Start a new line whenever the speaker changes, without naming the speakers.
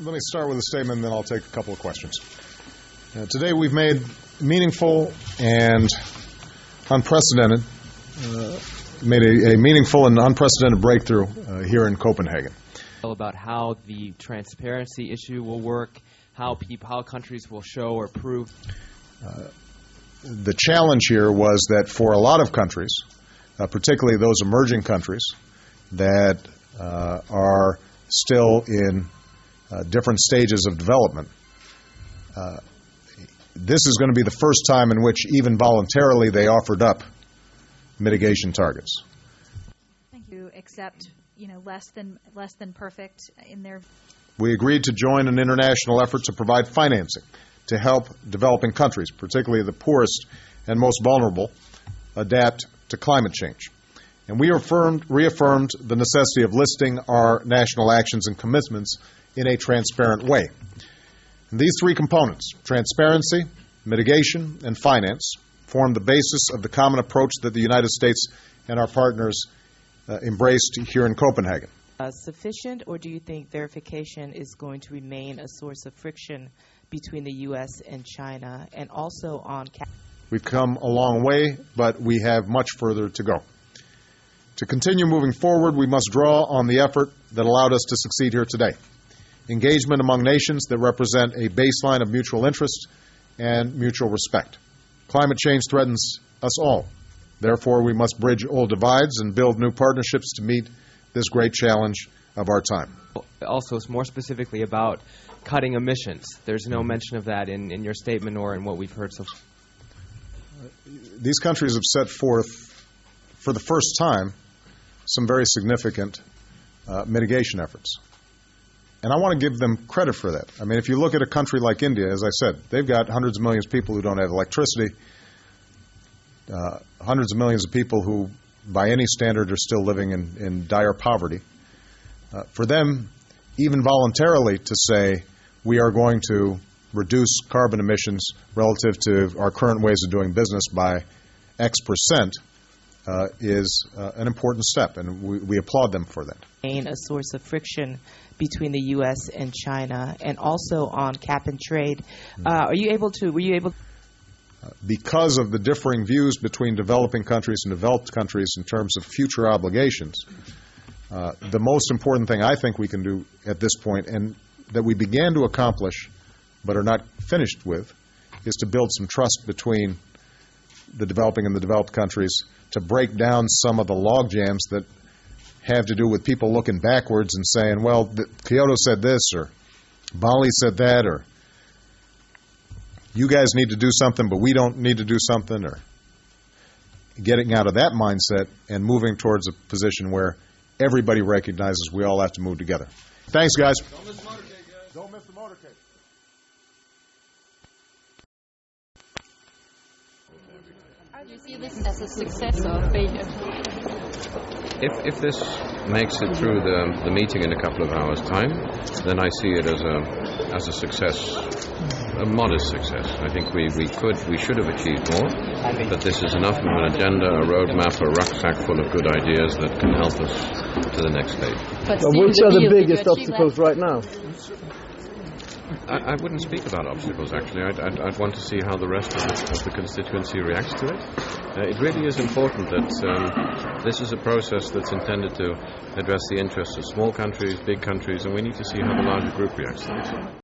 Let me start with a statement, and then I'll take a couple of questions. Today we've made meaningful and unprecedented, a meaningful and unprecedented breakthrough here in Copenhagen.
About how the transparency issue will work, how countries will show or prove.
The challenge here was that for a lot of countries, particularly those emerging countries that are still in different stages of development, this is going to be the first time in which even voluntarily they offered up mitigation targets.
Thank you. Accept, less than perfect in their.
We agreed to join an international effort to provide financing to help developing countries, particularly the poorest and most vulnerable, adapt to climate change. And we reaffirmed the necessity of listing our national actions and commitments in a transparent way. And these three components, transparency, mitigation, and finance, form the basis of the common approach that the United States and our partners embraced here in Copenhagen.
Sufficient, or do you think verification is going to remain a source of friction between the U.S. and China, and also on...
We've come a long way, but we have much further to go. To continue moving forward, we must draw on the effort that allowed us to succeed here today. Engagement among nations that represent a baseline of mutual interest and mutual respect. Climate change threatens us all. Therefore, we must bridge old divides and build new partnerships to meet this great challenge of our time.
Also, more specifically about cutting emissions. There's no mention of that in your statement or in what we've heard so far.
These countries have set forth, for the first time, some very significant mitigation efforts. And I want to give them credit for that. I mean, if you look at a country like India, as I said, they've got hundreds of millions of people who don't have electricity, hundreds of millions of people who, by any standard, are still living in dire poverty. For them, even voluntarily to say, we are going to reduce carbon emissions relative to our current ways of doing business by X percent is an important step, and we applaud them for that.
A source of friction between the U.S. and China, and also on cap and trade. Were you able to...
Because of the differing views between developing countries and developed countries in terms of future obligations, the most important thing I think we can do at this point, and that we began to accomplish but are not finished with, is to build some trust between the developing and the developed countries to break down some of the log jams that have to do with people looking backwards and saying, well, Kyoto said this, or Bali said that, or you guys need to do something, but we don't need to do something, or getting out of that mindset and moving towards a position where everybody recognizes we all have to move together. Thanks, guys.
Don't miss the motorcade, guys. Don't miss the motorcade.
Do you see this as a success or a failure?
If this makes it through the meeting in a couple of hours' time, then I see it as a success, a modest success. I think we should have achieved more, but this is enough of an agenda, a roadmap, a rucksack full of good ideas that can help us to the next stage.
But which are the biggest obstacles right now?
I wouldn't speak about obstacles, actually. I'd want to see how the rest of the constituency reacts to it. It really is important that this is a process that's intended to address the interests of small countries, big countries, and we need to see how the larger group reacts to it.